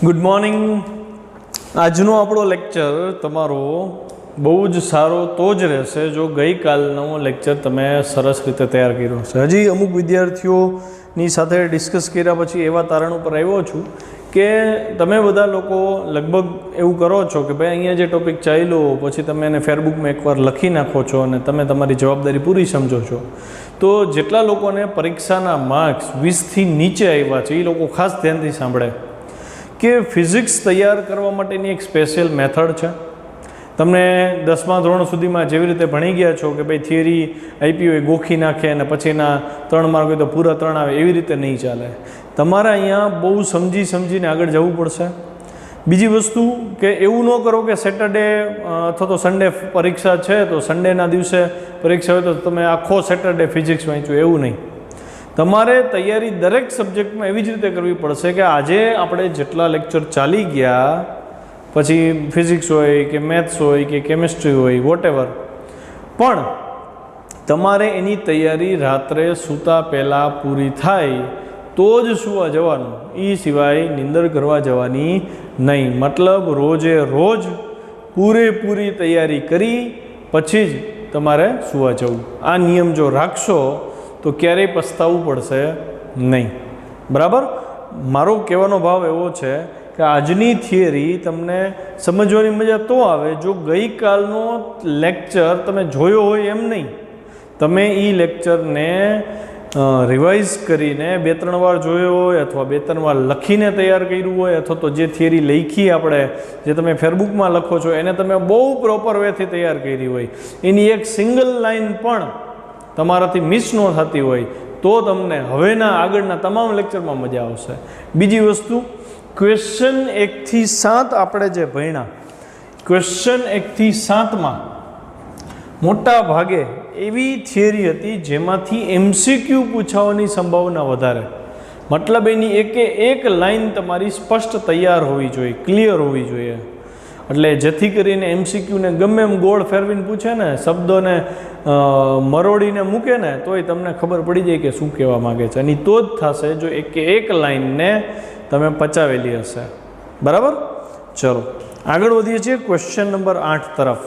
Good morning. આજનો આપણો lecture તમારો બહુ જ સારો તો જ રહેશે જો ગઈકાલનો લેક્ચર તમે સરસ રીતે તૈયાર કર્યો હશે. હજી અમુક વિદ્યાર્થીઓની સાથે ડિસ્કસ કર્યા પછી એવા તારણ ઉપર આવ્યો છું કે તમે બધા લોકો લગભગ એવું કરો છો કે ભાઈ અહીંયા જે ટૉપિક ચાલ્યો પછી તમે એને ફેરબુકમાં એકવાર લખી નાખો છો અને તમે તમારી જવાબદારી પૂરી સમજો છો. તો જેટલા લોકોને પરીક્ષાના માર્ક્સ 20થી નીચે આવ્યા છે એ લોકો ખાસ ધ્યાનથી સાંભળે કે ફિઝિક્સ તૈયાર કરવા માટેની એક સ્પેશિયલ મેથડ છે. તમને 10મા ધોરણ સુધીમાં જેવી રીતે ભણી ગયા છો કે ભાઈ થિયરી આપી હોય ગોખી નાખે અને પછી એના 3 માર્ક હોય તો પૂરા 3 આવે, એવી રીતે નહીં ચાલે. તમારે અહીંયા બહુ સમજીને આગળ જવું પડશે. બીજી વસ્તુ કે એવું ન કરો કે સેટરડે અથવા તો સન્ડે પરીક્ષા છે તો સન્ડેના દિવસે પરીક્ષા હોય તો તમે આખો સેટરડે ફિઝિક્સ વાંચ્યું, એવું નહીં. તમારે તૈયારી દરેક સબ્જેક્ટમાં એવી જ રીતે કરવી પડશે કે આજે આપણે જેટલા લેક્ચર ચાલી ગયા પછી ફિઝિક્સ હોય કે મેથ્સ હોય કે કેમિસ્ટ્રી હોય વોટેવર, પણ તમારે એની તૈયારી રાત્રે સૂતા પહેલાં પૂરી થાય તો જ સૂવા જવાનું, એ સિવાય નિંદર કરવા જવાની નહીં. મતલબ રોજે રોજ પૂરેપૂરી તૈયારી કરી પછી જ તમારે સૂવા જવું. આ નિયમ જો રાખશો તો ક્યારેય પસ્તાવવું પડશે નહીં. બરાબર? મારો કહેવાનો ભાવ એવો છે કે આજની થિયરી તમને સમજવાની મજા તો આવે જો ગઈકાલનો લેક્ચર તમે જોયો હોય એમ નહીં. તમે એ લેક્ચરને રિવાઇઝ કરીને 2-3 વાર જોયો હોય અથવા 2-3 વાર લખીને તૈયાર કર્યું હોય અથવા તો જે થિયરી લખી આપણે જે તમે ફેરબુકમાં લખો છો એને તમે બહુ પ્રોપર વેથી તૈયાર કરી હોય, એની એક સિંગલ લાઇન પણ તમારાથી મિસ ન થતી હોય તો તમને હવેના આગળના તમામ લેક્ચરમાં મજા આવશે. બીજી વસ્તુ, ક્વેશ્ચન 1થી 7 આપણે જે ભણ્યા, ક્વેશ્ચન 1થી 7માં મોટા ભાગે એવી થિયરી હતી જેમાંથી MCQ પૂછાવાની સંભાવના વધારે. મતલબ એની એક લાઈન તમારી સ્પષ્ટ તૈયાર હોવી જોઈએ, ક્લિયર હોવી જોઈએ. એટલે જેથી કરીને MCQને ગમે એમ ગોળ ફેરવીને પૂછે ને, શબ્દોને મરોડીને મૂકે ને તોય તમને ખબર પડી જાય કે શું કહેવા માગે છે. અને તો જ થશે જો એક લાઈનને તમે પચાવેલી હશે. બરાબર? ચલો આગળ વધીએ છીએ ક્વેશ્ચન નંબર 8 તરફ.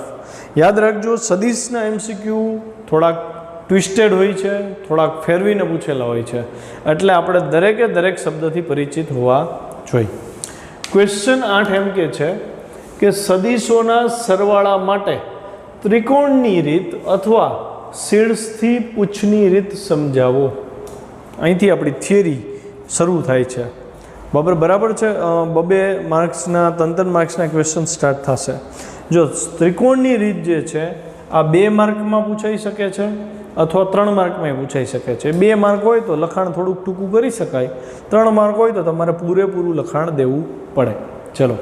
યાદ રાખજો, સદીશના MCQ થોડાક ટ્વિસ્ટેડ હોય છે, થોડાક ફેરવીને પૂછેલા હોય છે, એટલે આપણે દરેક શબ્દથી પરિચિત હોવા જોઈએ. ક્વેશ્ચન 8 એમ કે છે કે સદીશોના સરવાળા માટે ત્રિકોણની રીત અથવા શીર્ષથી પૂછની રીત સમજાવો. અહીંથી આપણી થિયરી શરૂ થાય છે. બરાબર છે? 2 માર્ક્સના 3 માર્ક્સના ક્વેશ્ચન સ્ટાર્ટ થશે. જો ત્રિકોણની રીત જે છે આ 2 માર્કમાં પૂછાઈ શકે છે અથવા 3 માર્કમાં પૂછાઈ શકે છે. 2 માર્ક હોય તો લખાણ થોડુંક ટૂંકું કરી શકાય, 3 માર્ક હોય તો તમારે પૂરેપૂરું લખાણ દેવું પડે. ચલો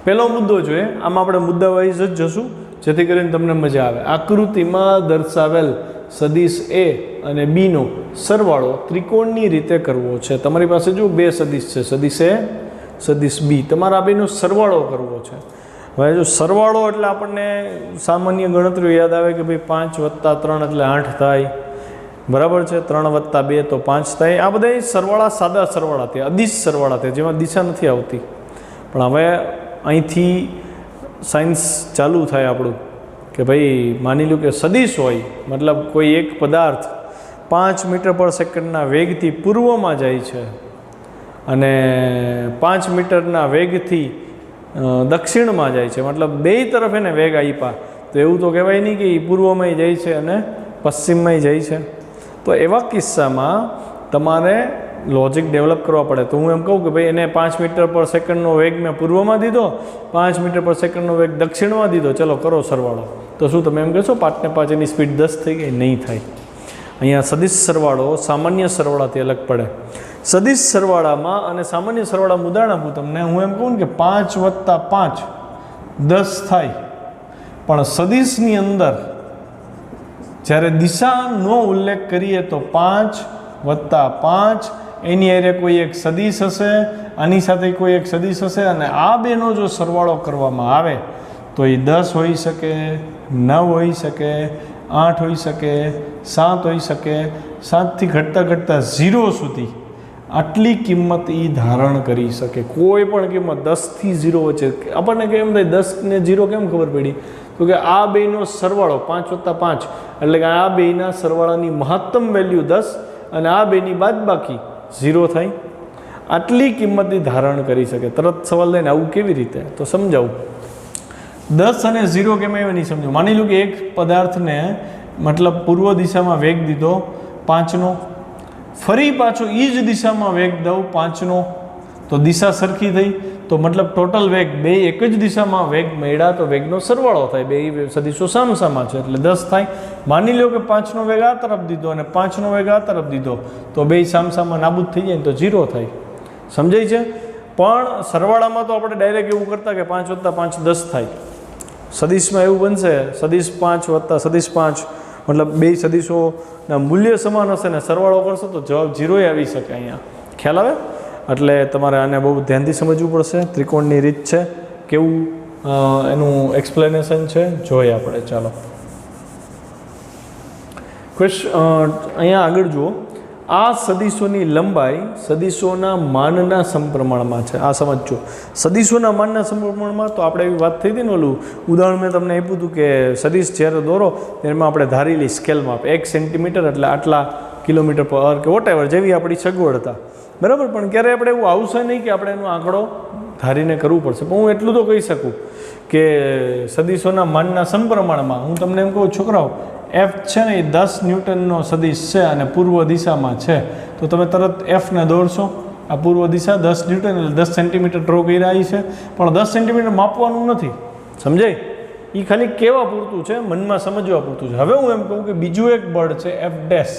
પહેલો મુદ્દો જોઈએ. આમાં આપણે મુદ્દા વાઇઝ જ જશું જેથી કરીને તમને મજા આવે. આકૃતિમાં દર્શાવેલ સદીશ A અને B નો સરવાળો ત્રિકોણની રીતે કરવો છે. તમારી પાસે જો 2 સદીશ છે, સદીશ A, સદીશ B. તમારે આ બેનો સરવાળો કરવો છે. હવે જો સરવાળો એટલે આપણને સામાન્ય ગણતરીઓ યાદ આવે કે ભાઈ 5 + 3 એટલે 8 થાય. બરાબર છે? 3 + 2 તો 5 થાય. આ બધા સરવાળા સાદા સરવાળા થયા, અદિશ સરવાળા થયા જેમાં દિશા નથી આવતી. પણ હવે અહીંથી સાયન્સ ચાલુ થાય આપણું કે ભાઈ માની લો કે સદીશ હોય, મતલબ કોઈ એક પદાર્થ 5 મીટર/સેકન્ડના વેગથી પૂર્વમાં જાય છે અને 5 મીટરના વેગથી દક્ષિણમાં જાય છે, મતલબ બે તરફ એને વેગ આપ્યા, તો એવું તો કહેવાય નહીં કે એ પૂર્વમાંય જાય છે અને પશ્ચિમમાંય જાય છે. તો એવા કિસ્સામાં તમારે લોજિક ડેવલપ કરવા પડે. તો હું એમ કહું કે ભાઈ એને 5 મીટર/સેકન્ડનો વેગ મેં પૂર્વમાં દીધો, 5 મીટર/સેકન્ડનો વેગ દક્ષિણમાં દીધો, ચલો કરો સરવાળો. તો શું તમે એમ કહેશો 5 ને 5 એની સ્પીડ 10 થઈ ગઈ? નહીં થાય. અહીંયા સદિશ સરવાળો સામાન્ય સરવાળાથી અલગ પડે. સદિશ સરવાળામાં અને સામાન્ય સરવાળામાં ઉદાહરણ આપું તમને. હું એમ કહું ને કે 5 + 5 10 થાય, પણ સદિશની અંદર જ્યારે દિશાનો ઉલ્લેખ કરીએ તો 5 + 5 એની અરે કોઈ એક સદીશ હશે, આની સાથે કોઈ એક સદીશ હશે અને આ બેનો જો સરવાળો કરવામાં આવે તો એ 10 હોઈ શકે, 9 હોઈ શકે, 8 હોઈ શકે, 7 હોઈ શકે, 7થી ઘટતા 0 સુધી આટલી કિંમત એ ધારણ કરી શકે. કોઈ પણ કિંમત 10 થી 0 વચ્ચે. આપણને કેમ થાય 10 ને 0 કેમ ખબર પડી? તો કે આ બેનો સરવાળો 5 + 5 એટલે કે આ બેના સરવાળાની મહત્તમ વેલ્યુ 10 અને આ બેની બાદબાકી 0 થાય. આટલી કિંમતની ધારણ કરી શકે. તરત સવાલ થાય ને આવું કેવી રીતે? તો સમજાવું. 10 અને 0 કેમ એવા નહીં સમજો. માની લો કે એક પદાર્થને મતલબ પૂર્વ દિશામાં વેગ દીધો 5નો, ફરી પાછો એ જ દિશામાં વેગ દઉં 5નો, તો દિશા સરખી થઈ. તો મતલબ ટોટલ વેગ બે એક જ દિશામાં વેગ મળ્યા તો વેગનો સરવાળો થાય. બે સદીશો સામસામા છે એટલે 10 થાય. માની લો કે 5નો વેગ આ તરફ દીધો અને 5નો વેગ આ તરફ દીધો તો બે સામસામા નાબૂદ થઈ જાય તો 0 થાય. સમજાય છે? પણ સરવાળામાં તો આપણે ડાયરેક્ટ એવું કરતા કે 5 + 5 10 થાય. સદીશમાં એવું બનશે સદીશ 5 + સદીશ 5 મતલબ બે સદીશોના મૂલ્ય સમાન હશે ને સરવાળો કરશો તો જવાબ 0 આવી શકે. અહીંયા ખ્યાલ આવે? એટલે તમારે આને બહુ ધ્યાનથી સમજવું પડશે. ત્રિકોણની રીત છે, કેવું એનું એક્સપ્લેનેશન છે જોઈએ આપણે. ચાલો અહીંયા આગળ જુઓ. આ સદીશોની લંબાઈ સદીશોના માનના સમપ્રમાણમાં છે. આ સમજજો. સદીશોના માનના સમપ્રમાણમાં તો આપણે એવી વાત થઈ હતી ને, ઓલું ઉદાહરણ મેં તમને આપ્યું હતું કે સદીશ જ્યારે દોરો એમાં આપણે ધારેલી સ્કેલમાં 1 સેન્ટીમીટર એટલે આટલા કિલોમીટર પર કે વોટેવર જેવી આપણી સગવડતા, બરાબર. પણ ક્યારે આપણે એવું આવશે નહીં કે આપણે એનો આંકડો ધારીને કરવું પડશે. પણ હું એટલું તો કહી શકું કે સદીશોના માનના સમપ્રમાણમાં હું તમને એમ કહું, છોકરાઓ એફ છે ને એ 10 ન્યૂટનનો સદીશ છે અને પૂર્વ દિશામાં છે તો તમે તરત એફને દોરશો. આ પૂર્વ દિશા 10 ન્યૂટન એટલે 10 સેન્ટીમીટર ડ્રો કરી રહી છે. પણ 10 સેન્ટીમીટર માપવાનું નથી, સમજાય? એ ખાલી કહેવા પૂરતું છે, મનમાં સમજવા પૂરતું છે. હવે હું એમ કહું કે બીજું એક બળ છે એફ ડેશ,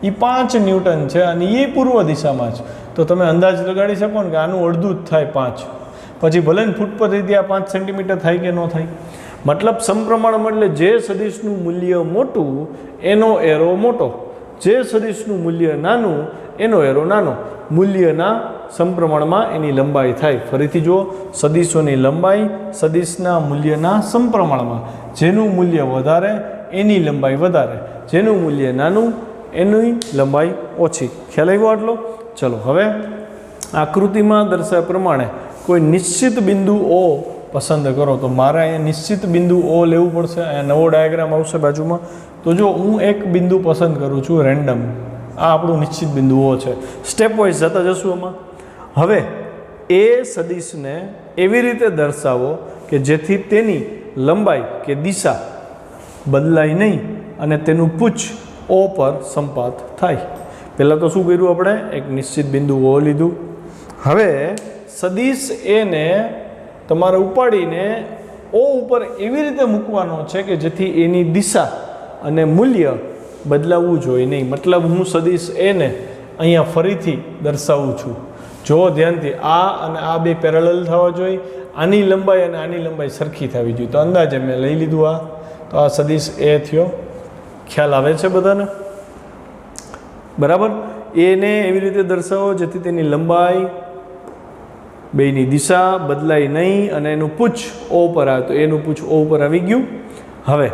એ 5 ન્યૂટન છે અને એ પૂર્વ દિશામાં છે. તો તમે અંદાજ લગાડી શકો ને કે આનું અડધું જ થાય 5. પછી ભલે ને ફૂટ પર થઈ ત્યાં 5 સેન્ટીમીટર થાય કે ન થાય. મતલબ સમપ્રમાણમાં એટલે જે સદીશનું મૂલ્ય મોટું એનો એરો મોટો, જે સદીશનું મૂલ્ય નાનું એનો એરો નાનો. મૂલ્યના સમપ્રમાણમાં એની લંબાઈ થાય. ફરીથી જુઓ, સદીશોની લંબાઈ સદીશના મૂલ્યના સમપ્રમાણમાં. જેનું મૂલ્ય વધારે એની લંબાઈ વધારે, જેનું મૂલ્ય નાનું એની લંબાઈ ઓછી. ખ્યાલ આવ્યો આટલો? ચલો હવે આકૃતિમાં દર્શાવ્યા પ્રમાણે કોઈ નિશ્ચિત બિંદુ O પસંદ કરો. તો મારે અહીંયા નિશ્ચિત બિંદુ O લેવું પડશે. અહીંયા નવો ડાયાગ્રામ આવશે બાજુમાં. તો જો હું એક બિંદુ પસંદ કરું છું રેન્ડમ, આ આપણું નિશ્ચિત બિંદુ O છે. સ્ટેપ વાઇઝ જતા જશું આમાં. હવે એ સદીશને એવી રીતે દર્શાવો કે જેથી તેની લંબાઈ કે દિશા બદલાય નહીં અને તેનું પૂછ O પર સંપાત થાય. પહેલાં તો શું કર્યું આપણે? એક નિશ્ચિત બિંદુ O લીધું. હવે સદીશ એને તમારે ઉપાડીને O ઉપર એવી રીતે મૂકવાનો છે કે જેથી એની દિશા અને મૂલ્ય બદલાવવું જોઈએ નહીં. મતલબ હું સદીશ એને અહીંયા ફરીથી દર્શાવું છું. જો ધ્યાનથી, આ અને આ બે પેરેલલ થવા જોઈએ. આની લંબાઈ અને આની લંબાઈ સરખી થવી જોઈએ. તો અંદાજે મેં લઈ લીધું આ. તો આ સદીશ એ થયો. ખ્યાલ આવે છે બધાને? બરાબર. એને એવી રીતે દર્શાવો જેથી તેની લંબાઈ બેની દિશા બદલાય નહીં અને એનું પૂછ O ઉપર આવે. તો એનું પૂછ O ઉપર આવી ગયું. હવે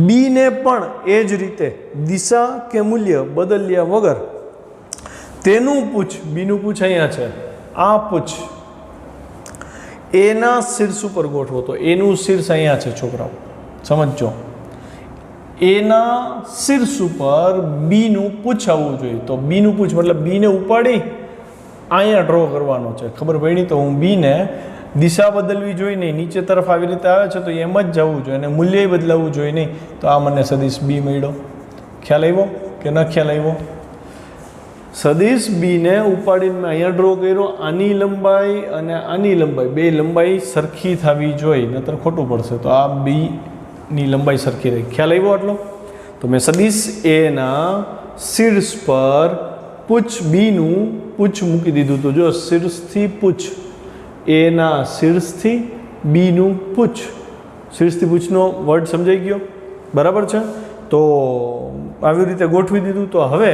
બીને પણ એ જ રીતે દિશા કે મૂલ્ય બદલ્યા વગર તેનું પૂછ, બીનું પૂછ અહીંયા છે, આ પૂછ એના શીર્ષ ઉપર ગોઠવો. તો એનું શીર્ષ અહીંયા છે છોકરાઓ, સમજો. એના શીર્ષ ઉપર બીનું પૂછ આવવું જોઈએ. તો બીનું પૂછ મતલબ બીને ઉપાડી અહીંયા ડ્રો કરવાનો છે. ખબર પડી? તો હું બીને દિશા બદલવી જોઈએ નહીં, નીચે તરફ આવી રીતે આવે છે તો એમ જ જવું જોઈએ અને મૂલ્ય બદલાવવું જોઈએ નહીં. તો આ મને સદીશ બી મળ્યો. ખ્યાલ આવ્યો કે ન ખ્યાલ આવ્યો? સદીશ બીને ઉપાડીને મેં અહીંયા ડ્રો કર્યો. આની લંબાઈ અને આની લંબાઈ બે લંબાઈ સરખી થવી જોઈએ, નહીતર ખોટું પડશે. તો આ બીની લંબાઈ સરખી રહી. ખ્યાલ આવ્યો આટલો? તો મેં સદીશ એના શીર્ષ પર પૂછ બીનું પૂછ મૂકી દીધું. તો જો શીર્ષથી પૂછ, એના શીર્ષથી બીનું પૂછ. શીર્ષથી પૂછનો વર્ડ સમજાઈ ગયો? બરાબર છે. તો આવી રીતે ગોઠવી દીધું. તો હવે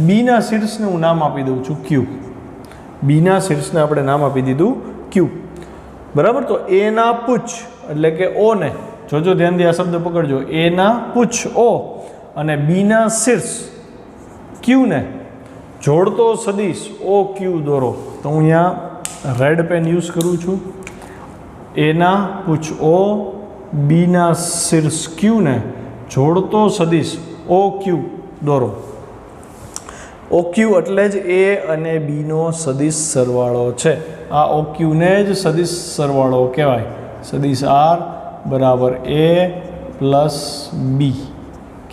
બીના શીર્ષને હું નામ આપી દઉં છું ક્યુ. બીના શીર્ષને આપણે નામ આપી દીધું ક્યુ. બરાબર. તો એના પૂછ એટલે કે O ને, જોજો ધ્યાનથી આ શબ્દ પકડજો, એના પૂછ O અને બીના શીર્ષ ક્યુ ને જોડતો સદિશ ઓ ક્યુ દોરો. તો હું અહીંયા રેડ પેન યુઝ કરું છું. એના પૂછ ઓ, બીના શીર્ષ ક્યુને જોડતો સદિશ ઓ ક્યુ દોરો. ઓ ક્યુ એટલે જ એ અને બીનો સદિશ સરવાળો છે. આ ઓ ક્યુને જ સદિશ સરવાળો કહેવાય. સદિશ આર બરાબર એ પ્લસ બી.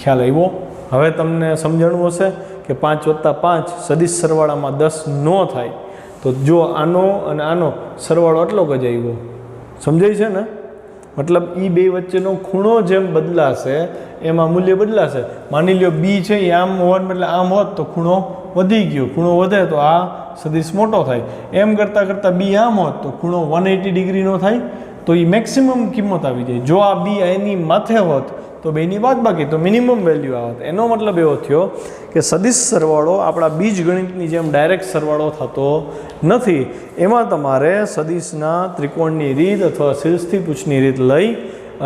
ખ્યાલ આવ્યો? હવે તમને સમજણું હશે કે 5 + 5 સદિશ સરવાળામાં 10 ન થાય. તો જો આનો અને આનો સરવાળો એટલો જ આવ્યો. સમજાય છે ને? મતલબ એ બે વચ્ચેનો ખૂણો જેમ બદલાશે એમાં મૂલ્ય બદલાશે. માની લો બી છે એ આમ હોત એટલે આમ હોત તો ખૂણો વધી ગયો. ખૂણો વધે તો આ સદિશ મોટો થાય. એમ કરતાં કરતાં બી આમ હોત તો ખૂણો 180 ડિગ્રીનો થાય. તો એ મેક્સિમમ કિંમત આવી જાય. જો આ બી એની માથે હોત તો બેની બાદબાકી, તો મિનિમમ વેલ્યુ આવત. એનો મતલબ એવો થયો કે સદિશ સરવાળો આપણા બીજગણિતની જેમ ડાયરેક્ટ સરવાળો થતો નથી. એમાં તમારે સદિશના ત્રિકોણની રીત અથવા શીર્ષથી પૂછની રીત લઈ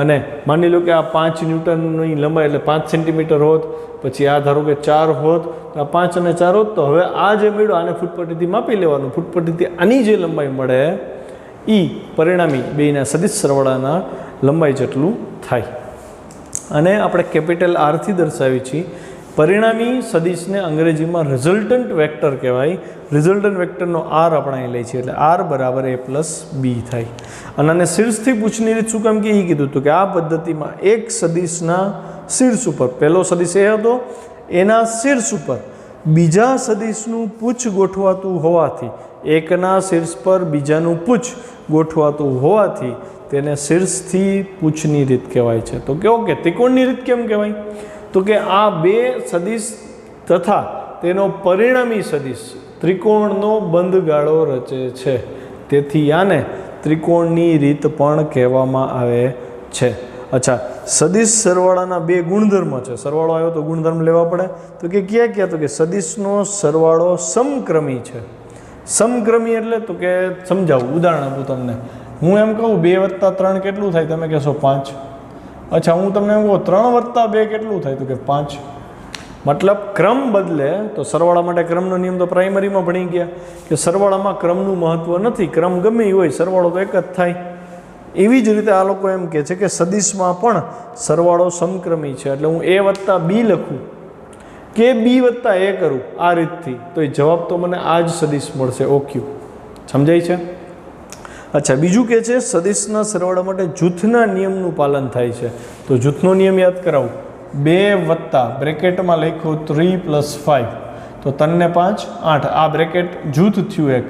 અને માની લો કે આ 5 ન્યૂટનની લંબાઈ એટલે 5 સેન્ટીમીટર હોત, પછી આ ધારો કે 4 હોત, તો આ 5 અને 4 હોત, તો હવે આ જે મળ્યો આને ફૂટપટ્ટીથી માપી લેવાનું. ફૂટપટ્ટીથી આની જે લંબાઈ મળે એ પરિણામી બેના સદિશ સરવાળાના લંબાઈ જેટલું થાય. અને આપણે કેપિટલ આરથી દર્શાવી છીએ. પરિણામી સદિશને અંગ્રેજીમાં રિઝલ્ટન્ટ વેક્ટર કહેવાય. રિઝલ્ટન્ટ વેક્ટરનો આર આપણે અહીં લઈએ છીએ એટલે આર બરાબર એ પ્લસ બી થાય. અને આને શીર્ષથી પૂછની રીત શું કામ કે એ કીધું હતું કે આ પદ્ધતિમાં એક સદિશના શીર્ષ ઉપર, પહેલો સદિશ એ હતો, એના શીર્ષ ઉપર બીજા સદિશનું પૂછ ગોઠવાતું હોવાથી, એકના શીર્ષ પર બીજાનું પૂછ ગોઠવાતું હોવાથી તેને શીર્ષથી પૂછની રીત કહેવાય છે. તો કેવો કે ત્રિકોણની રીત કેમ કહેવાય? તો કે આ બે સદિશ તથા તેનો પરિણામી સદિશ ત્રિકોણનો બંધગાળો રચે છે. તેથી આને ત્રિકોણની રીત પણ કહેવામાં આવે છે. અચ્છા, સદિશ સરવાળાના બે ગુણધર્મ છે. સરવાળો આવ્યો તો ગુણધર્મ લેવા પડે. તો કે ક્યાં ક્યાં? તો કે સદિશનો સરવાળો સમક્રમી છે. સમક્રમી એટલે તો કે સમજાવું, ઉદાહરણ આપું તમને. હું એમ કહું 2 + 3 કેટલું થાય? તમે કહેશો 5. અચ્છા, હું તમને એમ કહું 3 + 2 કેટલું થાય? તો કે 5. મતલબ ક્રમ બદલે તો સરવાળા માટે ક્રમનો નિયમ તો પ્રાઇમરીમાં ભણી ગયા કે સરવાળામાં ક્રમનું મહત્ત્વ નથી. ક્રમ ગમે એ હોય, સરવાળો તો એક જ થાય. એવી જ રીતે આ લોકો એમ કહે છે કે સદિશમાં પણ સરવાળો સમક્રમી છે. એટલે હું a + b લખું કે b + a કરું આ રીતથી, તો એ જવાબ તો મને આ જ સદિશ મળશે, ઓક્યુ. સમજાય છે? અચ્છા, બીજું કે છે સદિશના સરવાળા માટે જૂથના નિયમનું પાલન થાય છે. તો જૂથનો નિયમ યાદ કરાવું. 2 + બ્રેકેટમાં લખ્યું 3 + 5, તો 3 ને 5 8. આ બ્રેકેટ જૂથ થયું એક.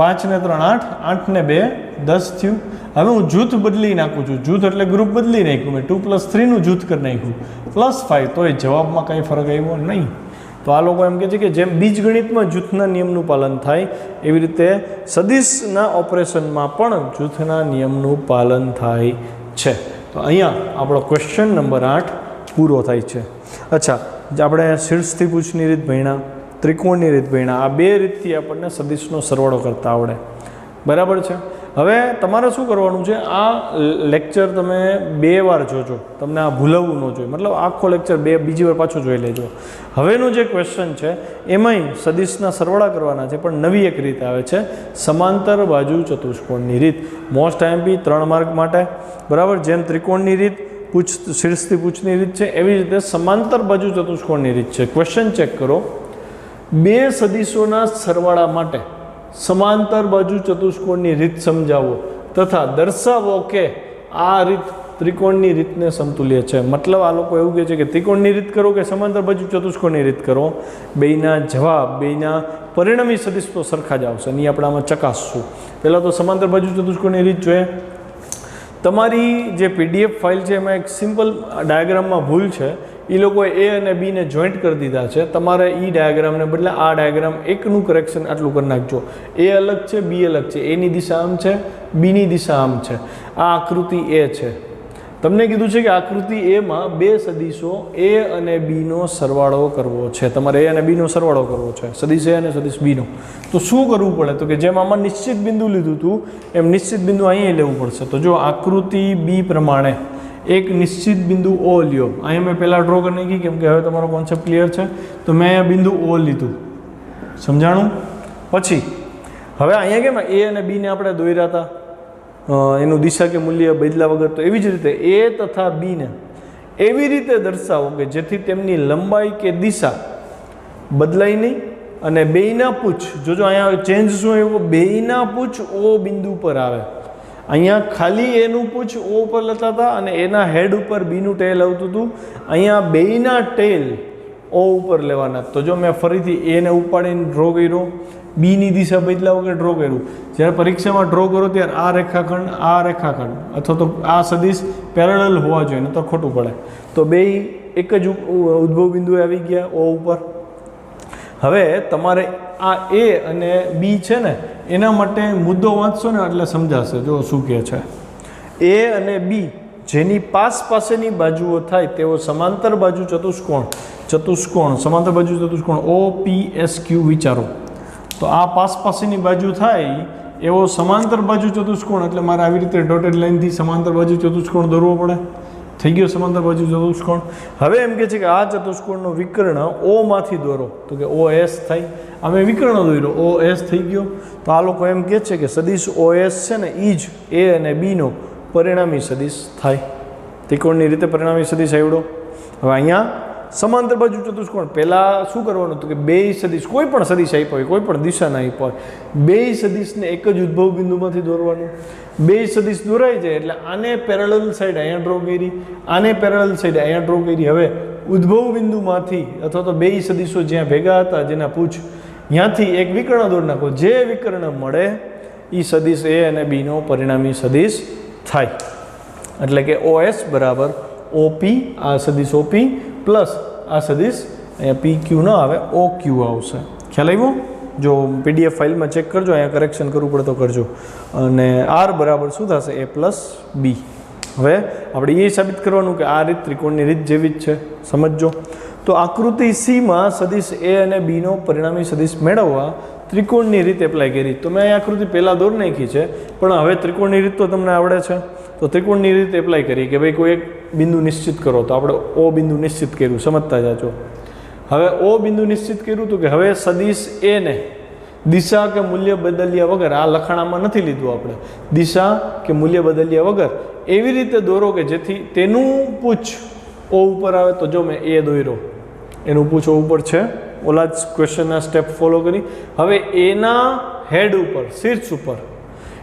5 ને 3 8, 8 ને 2 10 થયું. હવે હું જૂથ બદલી નાખું છું. જૂથ એટલે ગ્રુપ બદલી નાખ્યું મેં. 2 + 3નું જૂથ કરી નાખ્યું +5. તો એ જવાબમાં કંઈ ફરક આવ્યો નહીં. તો આ લોકો એમ કહે છે કે જેમ બીજગણિતમાં જૂથના નિયમનું પાલન થાય એવી રીતે સદિશના ઓપરેશનમાં પણ જૂથના નિયમનું પાલન થાય છે. તો અહીંયા આપણો ક્વેશ્ચન નંબર 8 પૂરો થાય છે. અચ્છા, આપણે શીર્ષથી પૂછની રીત ભણ્યા, ત્રિકોણની રીત ભણ્યા. આ બે રીતથી આપણને સદિશનો સરવાળો કરતા આવડે. બરાબર છે? હવે તમારે શું કરવાનું છે? આ લેક્ચર તમે 2 વાર જોજો. તમને આ ભૂલવું ન જોઈએ. મતલબ આખો લેક્ચર બીજી વાર પાછો જોઈ લેજો. હવેનું જે ક્વેશ્ચન છે એમાંય સદિશના સરવાળા કરવાના છે, પણ નવી એક રીત આવે છે, સમાંતર બાજુ ચતુષ્કોણની રીત. મોસ્ટ આઈએમપી 3 માર્ક માટે. બરાબર? જેમ ત્રિકોણની રીત શીર્ષથી પૂછની રીત છે, એવી રીતે સમાંતર બાજુ ચતુષ્કોણની રીત છે. ક્વેશ્ચન ચેક કરો. બે સદિશોના સરવાળા માટે સમાંતર બાજુ ચતુષ્કોણની રીત સમજાવો તથા દર્શાવો કે આ રીત ત્રિકોણની રીતને સમતુલ્ય છે. મતલબ આ લોકો એવું કહે છે કે ત્રિકોણની રીત કરો કે સમાંતર બાજુ ચતુષ્કોણની રીત કરો, બેયના જવાબ, બેયના પરિણામી સદિશ તો સરખા જ આવશે. અને આપણે આમાં ચકાસશું. પહેલાં તો સમાંતર બાજુ ચતુષ્કોણની રીત જોઈએ. તમારી જે PDF ફાઇલ છે એમાં એક સિમ્પલ ડાયાગ્રામમાં ભૂલ છે. એ લોકોએ A અને B ને જોઈન્ટ કરી દીધા છે. તમારે એ ડાયાગ્રામને બદલે આ ડાયાગ્રામ એકનું કરેક્શન આટલું કરી નાખજો. A અલગ છે, B અલગ છે. A ની દિશા આમ છે, B ની દિશા આમ છે. આ આકૃતિ A છે. તમને કીધું છે કે આકૃતિ એમાં બે સદિશો A અને B નો સરવાળો કરવો છે. તમારે A અને B નો સરવાળો કરવો છે, સદિશ A અને સદિશ B નો. તો શું કરવું પડે? તો કે જેમ આમાં નિશ્ચિત બિંદુ લીધું હતું એમ નિશ્ચિત બિંદુ અહીંયા લેવું પડશે. તો જો આકૃતિ B પ્રમાણે એક નિશ્ચિત બિંદુ O લ્યો. અહીંયા મેં પહેલાં ડ્રો કરી નાખી કેમ કે હવે તમારો કોન્સેપ્ટ ક્લિયર છે. તો મેં અહીંયા બિંદુ O લીધું. સમજાણું? પછી હવે અહીંયા કેમ એ અને બીને આપણે દોર્યા હતા, એનું દિશા કે મૂલ્ય બદલા વગર, તો એવી જ રીતે એ તથા બીને એવી રીતે દર્શાવો કે જેથી તેમની લંબાઈ કે દિશા બદલાય નહીં અને બેયના પૂછ, જોજો અહીંયા ચેન્જ શું આવ્યું, બેયના પૂછ ઓ બિંદુ પર આવે. અહીંયા ખાલી એનું પૂછ ઓ ઉપર લેતા હતા અને એના હેડ ઉપર બીનું ટેલ આવતું હતું. અહીંયા બેયના ટેલ ઓ ઉપર લેવાના. તો જો મેં ફરીથી એને ઉપાડીને ડ્રો કર્યો, બીની દિશા બદલા વગર ડ્રો કર્યું. જ્યારે પરીક્ષામાં ડ્રો કરો ત્યારે આ રેખાખંડ અથવા તો આ સદિશ પેરેલલ હોવા જોઈએ, તો ખોટું પડે. તો બે એક જ ઉદ્ભવ બિંદુએ આવી ગયા ઓ ઉપર. હવે તમારે આ એ અને બી છે ને એના માટે મુદ્દો વાંચશો ને એટલે સમજાશે. જો શું કહે છે, એ અને બી જેની પાસેની બાજુઓ થાય તેઓ સમાંતર બાજુ ચતુષ્કોણ સમાંતર બાજુ ચતુષ્કોણ OPSQ વિચારો. તો આ પાસેની બાજુ થાય એવો સમાંતર બાજુ ચતુષ્કોણ, એટલે મારે આવી રીતે ડોટેડ લાઇનથી સમાંતર બાજુ ચતુષ્કોણ દોરવો પડે. થઈ ગયો સમાંતર બાજુ ચતુષ્કોણ. હવે એમ કહે છે કે આ ચતુષ્કોણનો વિકર્ણ O માંથી દોરો, તો કે OS થાય. અમે વિકર્ણ દોર્યો, OS થઈ ગયો. તો આ લોકો એમ કહે છે કે સદિશ OS છે ને એ જ એ અને બીનો પરિણામી સદિશ થાય. ત્રિકોણની રીતે પરિણામી સદિશ આવડો. હવે અહીંયા સમાંતર બાજુ ચતુષ્કોણ પહેલાં શું કરવાનું હતું કે બે સદિશ, કોઈ પણ સદિશ આપ્યો હોય, કોઈ પણ દિશાના આપ્યો હોય, બે સદિશને એક જ ઉદ્ભવ બિંદુમાંથી દોરવાનું. બે સદિશ દોરાઈ જાય એટલે આને પેરેલલ સાઈડ અહીંયા ડ્રો કરી, આને પેરેલલ સાઈડ અહીંયા ડ્રો કરી. હવે ઉદ્ભવ બિંદુમાંથી અથવા તો બે સદિશો જ્યાં ભેગા હતા, જેના પૂછ, ત્યાંથી એક વિકર્ણ દોરી નાખો. જે વિકર્ણ મળે એ સદિશ એ અને બીનો પરિણામી સદિશ થાય. એટલે કે OS બરાબર OP, આ સદિશ OP પ્લસ આ સદિશ અહીંયા PQ ન આવે, OQ આવશે. ખ્યાલ આવ્યો? જો PDF ફાઇલમાં ચેક કરજો, અહીંયા કરેક્શન કરવું પડે તો કરજો. અને R બરાબર શું થશે, A પ્લસ B. હવે આપણે એ સાબિત કરવાનું કે આ રીત ત્રિકોણની રીત જેવી જ છે, સમજજો. તો આકૃતિ Cમાં સદિશ A અને Bનો પરિણામી સદિશ મેળવવા ત્રિકોણની રીત એપ્લાય કરી. તો મેં અહીં આકૃતિ પહેલાં દોર નાખી છે, પણ હવે ત્રિકોણની રીત તો તમને આવડે છે. તો ત્રિકોણની રીત એપ્લાય કરી કે ભાઈ કોઈ એક બિંદુ નિશ્ચિત કરો. તો આપણે O બિંદુ નિશ્ચિત કર્યું, સમજતા જાજો. હવે O બિંદુ નિશ્ચિત કર્યું હતું કે હવે સદિશ A ને દિશા કે મૂલ્ય બદલ્યા વગર, આ લખાણામાં નથી લીધું આપણે, દિશા કે મૂલ્ય બદલ્યા વગર એવી રીતે દોરો કે જેથી તેનું પૂછ O ઉપર આવે. તો જો મેં A દોર્યો, એનું પૂછ O ઉપર છે, ઓલા જ ક્વેશ્ચનના સ્ટેપ ફોલો કરી. હવે એના હેડ ઉપર, શીર્ષ ઉપર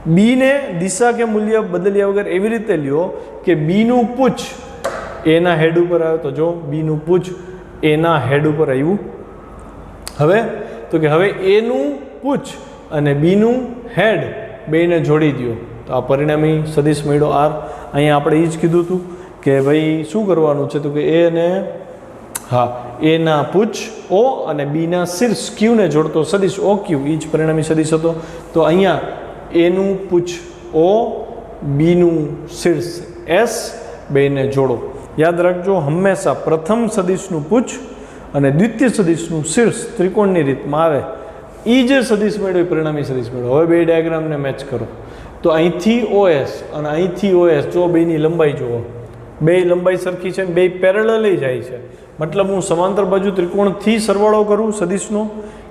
બીને દિશા કે મૂલ્ય બદલ્યા વગર એવી રીતે લ્યો કે બીનું પૂછ એના હેડ ઉપર આવે. તો જો બીનું પૂછ એના હેડ ઉપર આવ્યું. હવે તો કે હવે એનું પૂછ અને બીનું હેડ બેને જોડી દો. તો આ પરિણામી સદિશ મળ્યો R. અહીંયા આપણે એ જ કીધું હતું કે ભાઈ શું કરવાનું છે, તો કે એ અને એના પૂછ O અને બીના શીર્ષ Q ને જોડતો સદિશ OQ, એ જ પરિણામી સદિશ હતો. તો અહીંયા એનું પૂછ O, બીનું શીર્ષ S બેને જોડો. યાદ રાખજો, હંમેશા પ્રથમ સદિશનું પૂછ અને દ્વિતીય સદિશનું શીર્ષ ત્રિકોણની રીતમાં આવે. એ જે સદિશ મેળવ્યો એ પરિણામી સદિશ મેળવ્યો. હવે બે ડાયાગ્રામને મેચ કરો. તો અહીંથી OS અને અહીંથી OS, જો બેની લંબાઈ જુઓ, બે લંબાઈ સરખી છે, બે પેરેલલ જાય છે. મતલબ હું સમાંતર બાજુ ત્રિકોણથી સરવાળો કરું સદિશનો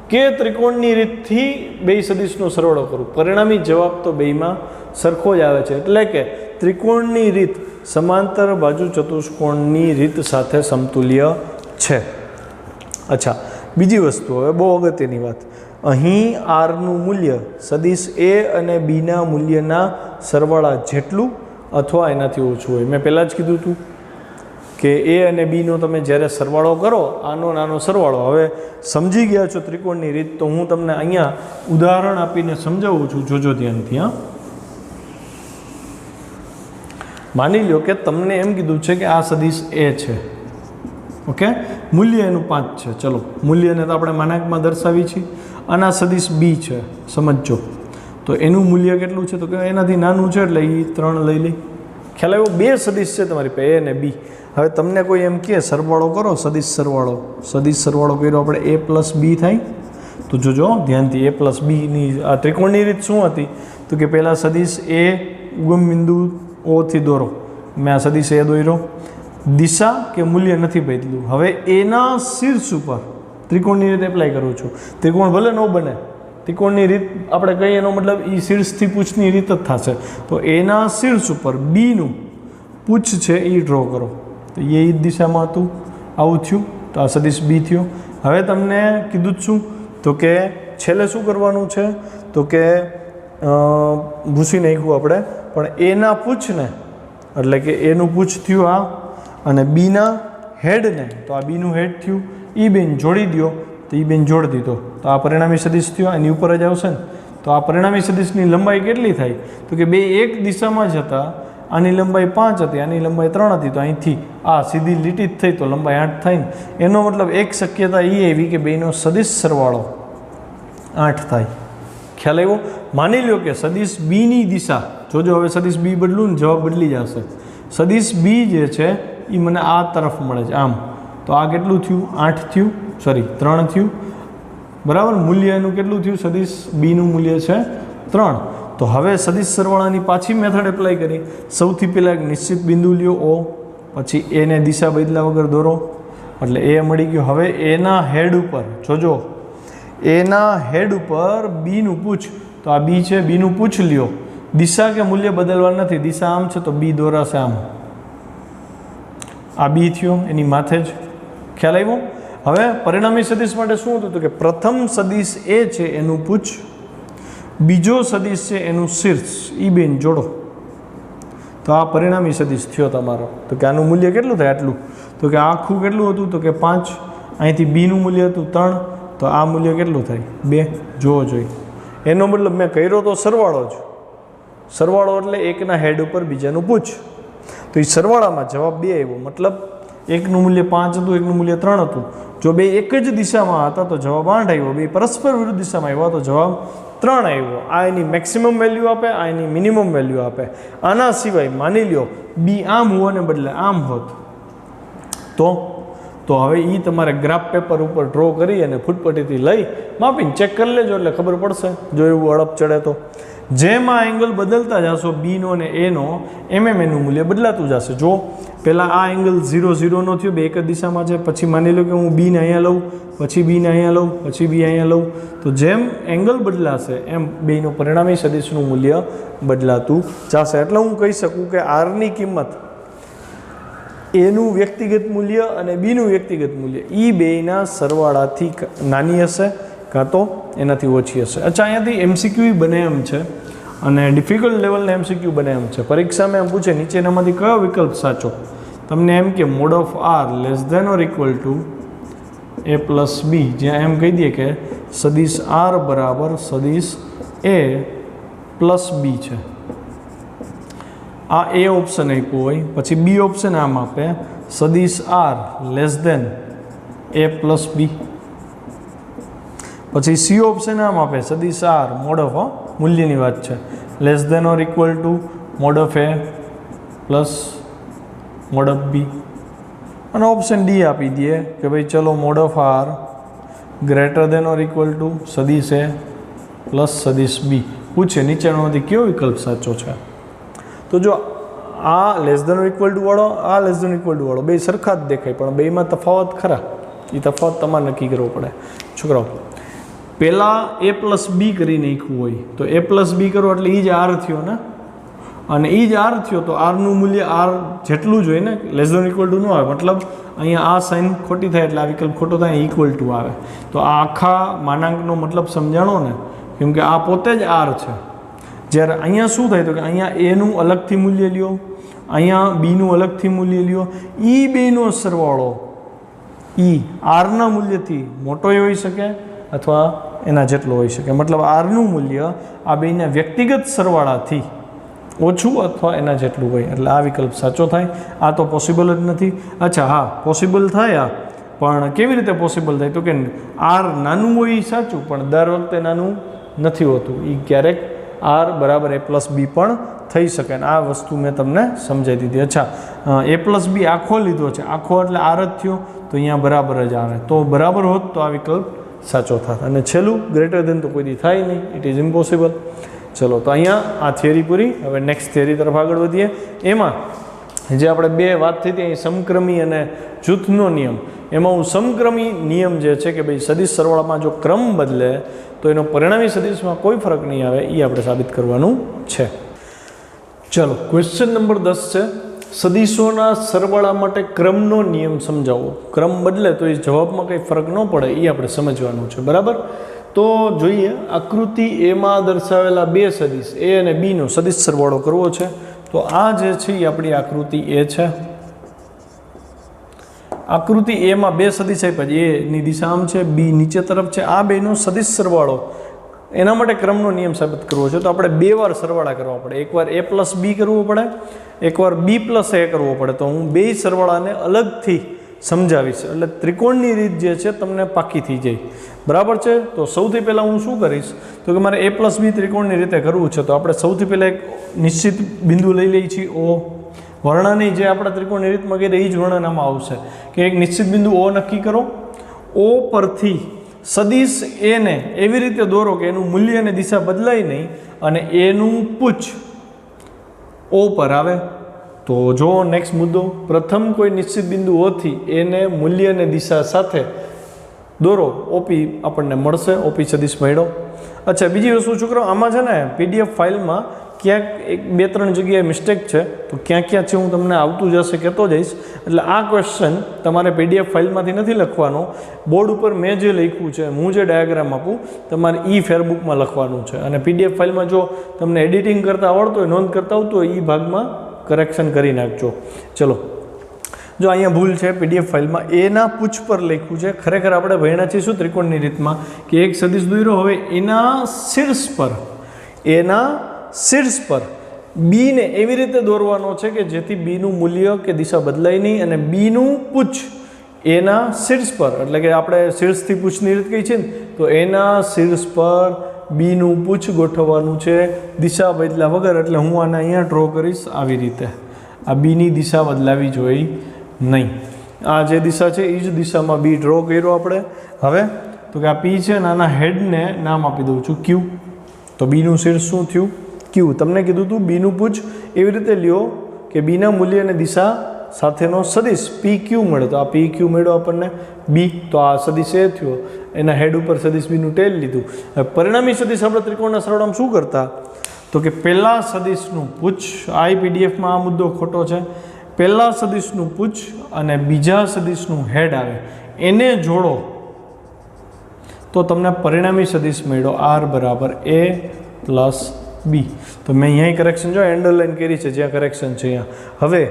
કે ત્રિકોણની રીતથી બે સદિશનો સરવાળો કરું, પરિણામી જવાબ તો બેમાં સરખો જ આવે છે. એટલે કે ત્રિકોણની રીત સમાંતર બાજુ ચતુષ્કોણની રીત સાથે સમતુલ્ય છે. અચ્છા, બીજી વસ્તુ, હવે બહુ અગત્યની વાત, અહીં આરનું મૂલ્ય સદિશ A અને Bના મૂલ્યના સરવાળા જેટલું અથવા એનાથી ઓછું હોય. મેં પહેલાં જ કીધું હતું કે A અને Bનો તમે જ્યારે સરવાળો કરો, આનો નાનો સરવાળો. હવે સમજી ગયા છો ત્રિકોણની રીત, તો હું તમને અહીંયા ઉદાહરણ આપીને સમજાવું છું, જોજો ધ્યાનથી. હા, માની લો કે તમને એમ કીધું છે કે આ સદિશ A છે, ઓકે, મૂલ્ય એનું 5 છે. ચલો, મૂલ્યને તો આપણે માનાંકમાં દર્શાવી છીએ. અને આ સદિશ B છે, સમજો. તો એનું મૂલ્ય કેટલું છે, તો કે એનાથી નાનું છે, એટલે એ 3 લઈ લઈ. ખ્યાલ આવ્યો? બે સદિશ છે તમારી પાસે, A અને B. હવે તમને કોઈ એમ કહે સરવાળો કરો, સદિશ સરવાળો કર્યો આપણે A પ્લસ B થાય. તો જોજો ધ્યાનથી, A પ્લસ Bની આ ત્રિકોણની રીત શું હતી, તો કે પહેલાં સદિશ A ઉગમ બિંદુ Oથી દોરો. મેં આ સદિશ A દોર્યો, દિશા કે મૂલ્ય નથી બદલ્યું. હવે એના શીર્ષ ઉપર ત્રિકોણની રીત એપ્લાય કરું છું. ત્રિકોણ ભલે ન બને, ત્રિકોણની રીત આપણે કહીએ એનો મતલબ એ શીર્ષથી પૂછની રીત જ થશે. તો એના શીર્ષ ઉપર બીનું પૂછ છે એ ડ્રો કરો. તો એ દિશામાં હતું, આવું થયું, તો આ સદિશ બી થયો. હવે તમને કીધું જ શું, તો કે છેલ્લે શું કરવાનું છે, તો કે ભૂસી નાખ્યું આપણે, પણ એના પૂછને એટલે કે એનું પૂછ થયું આ, અને બીના હેડને, તો આ બીનું હેડ થયું, એ બેન જોડી દો, તો એ બેન જોડી દીધો, તો આ પરિણામી સદિશ થયો, એની ઉપર જ આવશે ને. તો આ પરિણામી સદિશની લંબાઈ કેટલી થાય, તો કે બે એક દિશામાં જ હતા, આની લંબાઈ 5 હતી, આની લંબાઈ 3 હતી, તો અહીંથી આ સીધી લીટી જ થઈ, તો લંબાઈ 8 થાય ને. એનો મતલબ એક શક્યતા એ એવી કે બેનો સદિશ સરવાળો 8 થાય. ખ્યાલ આવ્યો? માની લો કે સદિશ બીની દિશા, જોજો હવે સદિશ બી બદલું ને જવાબ બદલી જશે. સદિશ બી જે છે એ મને આ તરફ મળે છે આમ, તો આ કેટલું થયું, 8 થયું, સોરી 3 થયું, બરાબર. મૂલ્ય એનું કેટલું થયું, સદિશ બીનું મૂલ્ય છે 3. તો હવે સદિશ સરવાળાની પાછી મેથડ એપ્લાય કરી. સૌથી પહેલાં એક નિશ્ચિત બિંદુ લ્યો O, પછી એને દિશા બદલા વગર દોરો, એટલે એ મળી ગયો. હવે એના હેડ ઉપર જોજો, એના હેડ ઉપર બીનું પૂછ, તો આ બી છે, બીનું પૂછ લ્યો. દિશા કે મૂલ્ય બદલવા નથી, દિશા આમ છે તો બી દોરાશે આમ. આ બી થયો, એની માથે જ. ખ્યાલ આવ્યો? હવે પરિણામી સદિશ માટે શું હતું, તો કે પ્રથમ સદિશ એ છે એનું પૂછ, બીજો સદિશ છે એનું શીર્ષ, એ બેન જોડો, તો આ પરિણામી સદિશ થયો તમારો. તો કે આનું મૂલ્ય કેટલું થાય, આટલું. તો કે આખું કેટલું હતું, તો કે 5, અહીંથી બીનું મૂલ્ય હતું 3, તો આ મૂલ્ય કેટલું થાય, 2. જોવો જોઈએ. એનો મતલબ મેં કર્યો તો સરવાળો જ, સરવાળો એટલે એકના હેડ ઉપર બીજાનું પૂછ, તો એ સરવાળામાં જવાબ 2 આવ્યો. મતલબ એકનું મૂલ્ય 5 હતું, એકનું મૂલ્ય 3 હતું. જો બે એક જ દિશામાં હતા તો જવાબ 8 આવ્યો, બે પરસ્પર વિરુદ્ધ દિશામાં આવ્યા તો જવાબ 3 આવ્યો. આ એની મેક્સિમમ વેલ્યુ આપે, આ એની મિનિમમ વેલ્યુ આપે. આના સિવાય માની લ્યો બી આમ હોવાને બદલે આમ હોત, તો હવે એ તમારે ગ્રાફ પેપર ઉપર ડ્રો કરી અને ફૂટપટ્ટીથી લઈ માપીને ચેક કરી લેજો, એટલે ખબર પડશે. જો એવું અડપ ચડે તો જેમ આ એંગલ બદલતા જશો બીનો અને એનો, એનું મૂલ્ય બદલાતું જશે. જો પહેલાં આ એંગલ 0 0 નો થયો, બે એક જ દિશામાં છે. પછી માની લો કે હું બીને અહીંયા લઉં, પછી બીને અહીંયા લઉં, પછી બી અહીંયા લઉં, તો જેમ એંગલ બદલાશે એમ બેનો પરિણામી સદિશનું મૂલ્ય બદલાતું જશે. એટલે હું કહી શકું કે આરની કિંમત, એનું વ્યક્તિગત મૂલ્ય અને બીનું વ્યક્તિગત મૂલ્ય એ બેના સરવાળાથી નાની હશે કાં તો એનાથી ઓછી હશે. અચ્છા, અહીંયાથી એમસીક્યુ બને એમ છે અને ડિફિકલ્ટ લેવલના એમસીક્યુ બને એમ છે. પરીક્ષામાં એમ પૂછે નીચેનામાંથી કયો વિકલ્પ સાચો. તમને એમ કે mod of r less than or equal to a plus b, જ્યાં એમ કહી દઈએ કે સદિશ આર બરાબર સદિશ એ પ્લસ બી છે. આ એ ઓપ્શન આપ્યું હોય, પછી બી ઓપ્શન આમ આપે સદિશ આર લેસ ધેન એ પ્લસ બી, પછી સી ઓપ્શન આમ આપે સદિશ આર મોડ ઓફ મૂલ્યની વાત છે less than or equal to mod of a plus mod of b, અને ઓપ્શન ડી આપી દઈએ કે ભાઈ ચલો mod of r greater than or equal to સદિશ એ પ્લસ સદિશ બી. પૂછે નીચેનામાંથી કયો વિકલ્પ સાચો છે. તો જો આ less than or equal to વાળો, આ લેસ ધેન ઇક્વલ ટુ વાળો બે સરખા જ દેખાય, પણ બેમાં તફાવત ખરા. એ તફાવત તમારે નક્કી કરવો પડે છોકરાઓ. પહેલાં એ પ્લસ બી કરી નાખ્યું હોય તો એ પ્લસ બી કરો એટલે એ જ આર થયો ને, અને એ જ આર થયો તો આરનું મૂલ્ય આર જેટલું જ હોય ને, લેસ ધેન ઇક્વલ ટુ ન આવે. મતલબ અહીંયા આ સાઇન ખોટી થાય એટલે આ વિકલ્પ ખોટો થાય, ઇક્વલ ટુ આવે. તો આ આખા માનાંકનો મતલબ સમજાણો ને, કેમ કે આ પોતે જ આર છે. જ્યારે અહીંયા શું થાય તો કે અહીંયા એનું અલગથી મૂલ્ય લ્યો, અહીંયા બીનું અલગથી મૂલ્ય લ્યો, એ બેનો સરવાળો આરના મૂલ્યથી મોટોય હોઈ શકે અથવા એના જેટલો હોઈ શકે. મતલબ આરનું મૂલ્ય આ બેના વ્યક્તિગત સરવાળાથી ઓછું અથવા એના જેટલું હોય, એટલે આ વિકલ્પ સાચો થાય. આ તો પોસિબલ જ નથી. અચ્છા હા, પોસિબલ થાય આ, પણ કેવી રીતે પોસિબલ થાય તો કે આર નાનું હોય એ સાચું, પણ દર વખતે નાનું નથી હોતું. એ ક્યારેક આર બરાબર એ પ્લસ બી પણ થઈ શકે. અને આ વસ્તુ મેં તમને સમજાવી દીધી. અચ્છા, એ પ્લસ બી આખો લીધો છે, આખો એટલે આર જ થયો, તો અહીંયા બરાબર જ આવે. તો બરાબર હોત તો આ વિકલ્પ સાચો થાત. અને છેલ્લું ગ્રેટર દેન તો કોઈ દી થાય નહીં, ઇટ ઇઝ ઇમ્પોસિબલ. ચલો, તો અહીંયા આ થિયરી પૂરી. હવે નેક્સ્ટ થિયરી તરફ આગળ વધીએ. એમાં જે આપણે બે વાત થઈ હતી અહીં સમક્રમી અને જૂથનો નિયમ, એમાં હું સમક્રમી નિયમ જે છે કે ભાઈ સદિશ સરવાળામાં જો ક્રમ બદલે તો એનો પરિણામી સદિશમાં કોઈ ફરક નહીં આવે, એ આપણે સાબિત કરવાનું છે. ચલો ક્વેશ્ચન નંબર 10 છે, સદિશોના સરવાળા માટે ક્રમનો નિયમ સમજાવો. ક્રમ બદલે તો એ જવાબમાં કંઈ ફરક ન પડે, એ આપણે સમજવાનું છે. બરાબર, તો જોઈએ આકૃતિ એમાં દર્શાવેલા બે સદિશ એ અને બીનો સદિશ સરવાળો કરવો છે. તો આ જે છે એ આપણી આકૃતિ એ છે. આકૃતિ એમાં બે સદિશ આપ્યા છે, એની દિશા આમ છે, બી નીચે તરફ છે. આ બેનો સદિશ સરવાળો એના માટે ક્રમનો નિયમ સાબિત કરવો છે. તો આપણે બે વાર સરવાળા કરવા પડે. એકવાર a પ્લસ બી કરવો પડે, એકવાર b પ્લસ a કરવો પડે. તો હું બે સરવાળાને અલગથી સમજાવીશ, એટલે ત્રિકોણની રીત જે છે તમને પાકી થઈ જાય. બરાબર છે. તો સૌથી પહેલાં હું શું કરીશ, તો કે મારે a પ્લસ બી ત્રિકોણની રીતે કરવું છે. તો આપણે સૌથી પહેલાં એક નિશ્ચિત બિંદુ લઈ લઈએ છીએ O. વર્ણની જે આપણે ત્રિકોણની રીતમાં કહીએ એ જ વર્ણન આમાં આવશે કે એક નિશ્ચિત બિંદુ O નક્કી કરો. O પરથી સદિશ એને એવી રીતે દોરો કે એનું મૂલ્ય અને દિશા બદલાય નહીં અને એનું પૂછ O પર આવે. તો જો નેક્સ્ટ મુદ્દો, પ્રથમ કોઈ નિશ્ચિત બિંદુ ઓથી એને મૂલ્ય અને દિશા સાથે દોરો, ઓપી આપણને મળશે, ઓપી સદિશ મળ્યો. અચ્છા, બીજી વસ્તુ છોકરો, આમાં છે ને PDF ફાઇલમાં ક્યાંક એક બે ત્રણ જગ્યાએ મિસ્ટેક છે, તો ક્યાં ક્યાં છે હું તમને આવતું જશે કહેતો જઈશ. એટલે આ ક્વેશ્ચન તમારે PDF ફાઇલમાંથી નથી લખવાનો, બોર્ડ ઉપર મેં જે લખ્યું છે, હું જે ડાયાગ્રામ આપું, તમારે ફેરબુકમાં લખવાનું છે. અને PDF ફાઇલમાં જો તમને એડિટિંગ કરતાં આવડતું હોય, નોંધ કરતા આવતું હોય, ભાગમાં કરેક્શન કરી નાખજો. ચલો, જો અહીંયા ભૂલ છે PDF ફાઇલમાં, એના પૂછ પર લખ્યું છે. ખરેખર આપણે ભણ્યા છીએ શું ત્રિકોણની રીતમાં કે એક સદિશ દોર્યો, હવે એના શીર્ષ પર બીને એવી રીતે દોરવાનો છે કે જેથી બીનું મૂલ્ય કે દિશા બદલાય નહીં અને બીનું પૂછ એના શીર્ષ પર, એટલે કે આપણે શીર્ષથી પૂછની રીત કઈ છે ને, તો એના શીર્ષ પર બીનું પૂછ ગોઠવવાનું છે દિશા બદલ્યા વગર. એટલે હું આને અહીંયા ડ્રો કરીશ આવી રીતે. આ બીની દિશા બદલાવી જોઈએ નહીં. આ જે દિશા છે એ જ દિશામાં બી ડ્રો કર્યો આપણે. હવે તો કે આ પી છે ને, આના હેડને નામ આપી દઉં છું ક્યુ. તો બીનું શીર્ષ શું થયું? ક્યુ. તમને કીધું હતું બીનું પૂછ એવી રીતે લ્યો કે બીના મૂલ્ય અને દિશા સાથેનો સદિશ પી ક્યુ મળે. તો આ પી ક્યુ મળ્યો આપણને બી. તો આ સદિશ એ થયો, એના હેડ ઉપર સદિશ બીનું ટેલ લીધું. હવે પરિણામી સદિશ આપણે ત્રિકોણના સરવાળામાં શું કરતા, તો કે પહેલા સદિશનું પૂછ, આ PDFમાં આ મુદ્દો ખોટો છે. પહેલા સદિશનું પૂછ અને બીજા સદિશનું હેડ આવે એને જોડો તો તમને પરિણામી સદિશ મળ્યો R બરાબર A પ્લસ બી. તો મેં અહીંયા કરેક્શન જો એન્ડરલાઇન કરી છે, જ્યાં કરેક્શન છે અહીંયા. હવે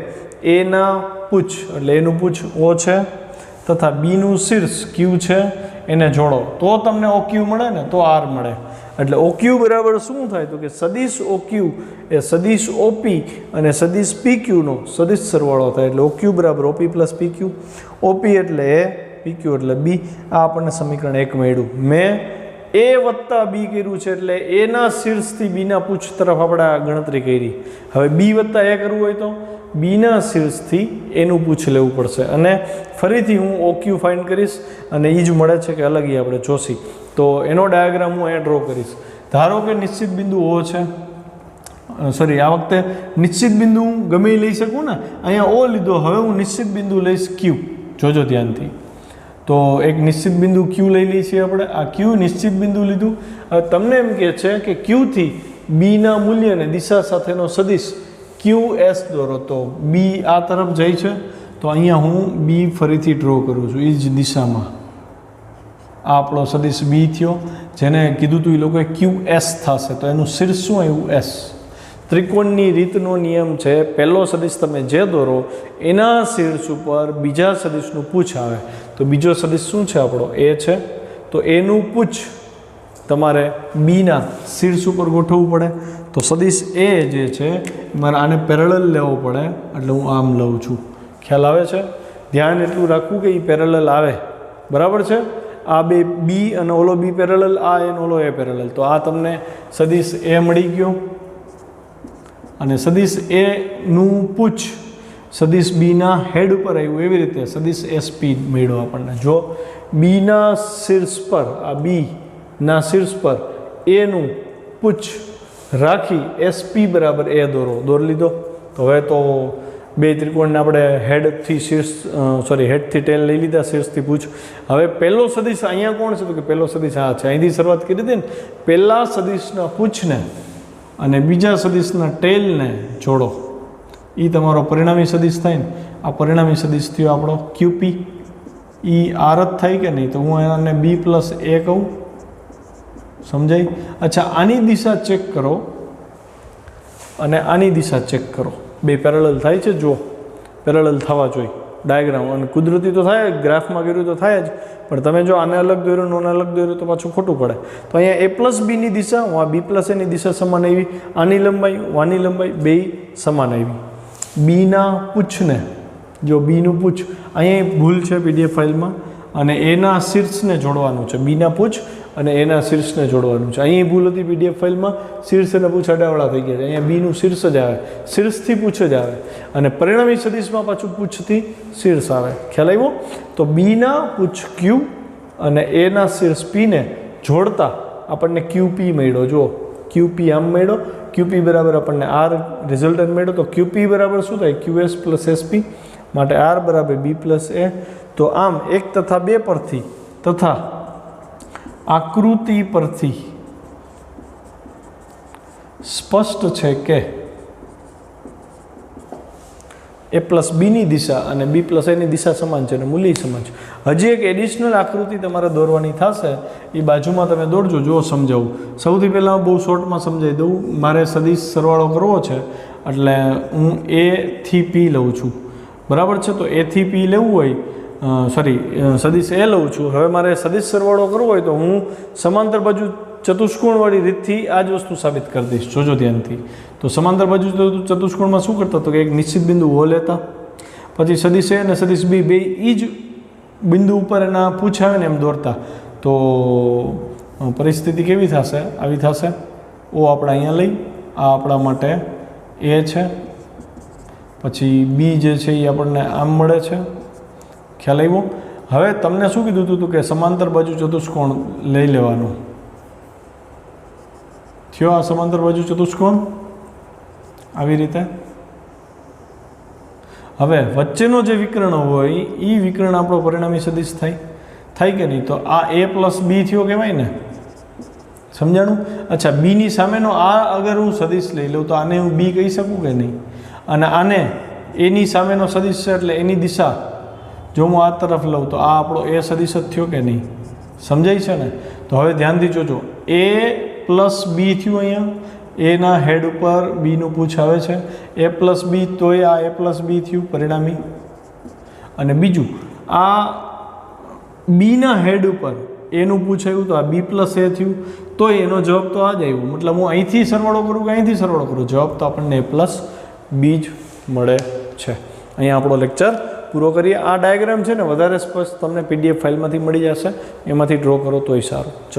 એના પૂછ એટલે એનું પૂછ O છે તથા બીનું શીર્ષ ક્યુ છે, એને જોડો તો તમને OQ મળે ને, તો R મળે. એટલે OQ બરાબર શું થાય, તો કે સદિશ OQ એ સદિશ OP અને સદિશ PQ નો સદિશ સરવાળો થાય. એટલે OQ બરાબર OP પ્લસ PQ. OP એટલે A, PQ એટલે B. આ આપણને સમીકરણ 1 મળ્યું. મેં A વત્તા B કર્યું છે, એટલે એના શીર્ષથી બીના પૂછ તરફ આપણે આ ગણતરી કરી. હવે B વત્તા A કરવું હોય તો બીના શીર્ષથી એનું પૂછ લેવું પડશે. અને ફરીથી હું OQ ફાઇન્ડ કરીશ અને એ જ મળે છે કે અલગ એ આપણે જોશી. તો એનો ડાયાગ્રામ હું અહીંયા ડ્રો કરીશ. ધારો કે નિશ્ચિત બિંદુ O છે, સોરી આ વખતે નિશ્ચિત બિંદુ હું ગમે લઈ શકું ને, અહીંયા O લીધો, હવે હું નિશ્ચિત બિંદુ લઈશ Q. જોજો ધ્યાનથી. તો એક નિશ્ચિત બિંદુ Q લઈ લઈએ છીએ આપણે. આ Q નિશ્ચિત બિંદુ લીધું. હવે તમને એમ કહે છે કે Qથી બીના મૂલ્ય અને દિશા સાથેનો સદિશ QS દોરો. તો બી આ તરફ જાય છે, તો અહીંયા હું બી ફરીથી ડ્રો કરું છું એ જ દિશામાં. આ આપણો સદિશ બી થયો, જેને કીધું હતું એ લોકોએ QS થશે. તો એનું શીર્ષ શું આવ્યું? S. ત્રિકોણની રીતનો નિયમ છે, પહેલો સદિશ તમે જે દોરો એના શીર્ષ ઉપર બીજા સદિશનું પૂછ આવે. તો બીજો સદિશ શું છે આપણો? A છે. તો એનું પૂછ તમારે બીના શીર્ષ ઉપર ગોઠવવું પડે. તો સદિશ A જે છે મારે આને પેરેલલ લેવો પડે, એટલે હું આમ લઉં છું. ખ્યાલ આવે છે? ધ્યાન એટલું રાખવું કે એ પેરેલલ આવે. બરાબર છે? આ બે બી અને ઓલો બી પેરેલલ, આ એનો ઓલો એ પેરેલલ. તો આ તમને સદિશ A મળી ગયો. અને સદિશ A નું પૂછ સદિશ બીના હેડ ઉપર આવ્યું, એવી રીતે સદિશ SP મળ્યો આપણને. જો બીના શીર્ષ પર, આ બીના શીર્ષ પર એનું પૂછ રાખી SP બરાબર A દોરો, દોરી લીધો. તો હવે તો બે ત્રિકોણને આપણે હેડથી શીર્ષ હેડથી ટેલ લઈ લીધા, શીર્ષથી પૂછ. હવે પહેલો સદિશ અહીંયા કોણ છે? તો કે પહેલો સદિશ આ છે. અહીંથી શરૂઆત કરી હતી ને, પહેલા સદિશના પૂછને અને બીજા સદિશના ટેલને જોડો, એ તમારો પરિણામી સદિશ થાય ને. આ પરિણામી સદિશ થયો આપણો ક્યુપી. એ આર જ થાય કે નહીં? તો હું એને B+A કહું. સમજાય? અચ્છા, આની દિશા ચેક કરો અને આની દિશા ચેક કરો, બે પેરેલલ થાય છે? જો પેરેલલ થવા જોઈએ ડાયાગ્રામ, અને કુદરતી તો થાય, ગ્રાફમાં કર્યું તો થાય જ, પણ તમે જો આને અલગ દોર્યું ને આને અલગ દોર્યું તો પાછું ખોટું પડે. તો અહીંયા A+B ની દિશા, હું આ B+A ની દિશા સમાન આવી, આની લંબાઈ આની લંબાઈ બે સમાન આવી. બીના પૂછને, જો બીનું પૂછ, અહીંયા ભૂલ છે પીડીએફ ફાઇલમાં, અને એના શીર્ષને જોડવાનું છે. બીના પૂછ અને એના શીર્ષને જોડવાનું છે. અહીં ભૂલ હતી પીડીએફ ફાઇલમાં, શીર્ષ અને પૂછ અડાવડા થઈ ગયા છે. અહીંયા બીનું શીર્ષ જ આવે, શીર્ષથી પૂછ જ આવે, અને પરિણામી સદિશમાં પાછું પૂછથી શીર્ષ આવે. ખ્યાલ આવ્યો? તો બીના પૂછ ક્યુ અને એના શીર્ષ પીને જોડતા આપણને QP મળ્યો. જો QP આમ મળ્યો, QP બરાબર આપણને આર રિઝલ્ટન્ટ મળ્યો. તો QP બરાબર શું થાય? QS+SP, માટે R બરાબર B+A. તો આમ 1 તથા 2 પરથી તથા આકૃતિ પરથી સ્પષ્ટ છે કે A+B ની દિશા અને B+A ની દિશા સમાન છે અને મૂલ્ય સમાન છે. હજી એક એડિશનલ આકૃતિ તમારે દોરવાની થશે, એ બાજુમાં તમે દોરજો. જો સમજાવું, સૌથી પહેલાં બહુ શોર્ટમાં સમજાવી દઉં. મારે સદિશ સરવાળો કરવો છે, એટલે હું A થી P લઉં છું, બરાબર છે? તો A થી P લેવું હોય, સદિશ A લઉં છું. હવે મારે સદિશ સરવાળો કરવો હોય તો હું સમાંતર બાજુ ચતુષ્કોણવાળી રીતથી આ જ વસ્તુ સાબિત કરી દઈશ. જોજો ધ્યાનથી. તો સમાંતર બાજુ ચતુષ્કોણમાં શું કરતા? તો કે એક નિશ્ચિત બિંદુ O લેતા, પછી સદિશ A અને સદિશ B બે એ જ બિંદુ ઉપર એના પૂછ આવે ને એમ દોરતા. તો પરિસ્થિતિ કેવી થશે? આવી થશે. O આપણે અહીંયા લઈ, આ આપણા માટે A છે, પછી B જે છે એ આપણને આમ મળે છે. ખ્યાલ આવ્યો? હવે તમને શું કીધું હતું કે સમાંતર બાજુ ચતુષ્કોણ લઈ લેવાનું. થયો આ સમાંતર બાજુ ચતુષ્કોણ આવી રીતે. હવે વચ્ચેનો જે વિકર્ણ હોય એ વિકર્ણ આપણો પરિણામી સદિશ થાય કે નહીં? તો આ A+B થયો કહેવાય ને. સમજાણું? અચ્છા, B ની સામેનો આ અગર હું સદિશ લઈ લઉં તો આને હું B કહી શકું કે નહીં? અને આને એની સામેનો સદિશ છે એટલે એની દિશા જો હું આ તરફ લઉં તો આ આપણો A સદિશ જ થયો કે નહીં? સમજાય છે ને? તો હવે ધ્યાનથી જોજો, A+B થયું. અહીંયા એના હેડ ઉપર બીનું પૂછ આવે છે, A+B, તોય આ A+B થયું પરિણામી. અને બીજું, આ બીના હેડ ઉપર એનું પૂછ આવ્યું તો આ B+A થયું, તોય એનો જવાબ તો આ જ આવ્યો. મતલબ હું અહીંથી સરવાળો કરું કે અહીંથી સરવાળો કરું, જવાબ તો આપણને A+B જ મળે છે. અહીંયા આપણો લેક્ચર પૂરો કરીએ. આ ડાયાગ્રામ છે ને વધારે સ્પષ્ટ તમને PDF ફાઇલમાંથી મળી જશે, એમાંથી ડ્રો કરો તોય સારું.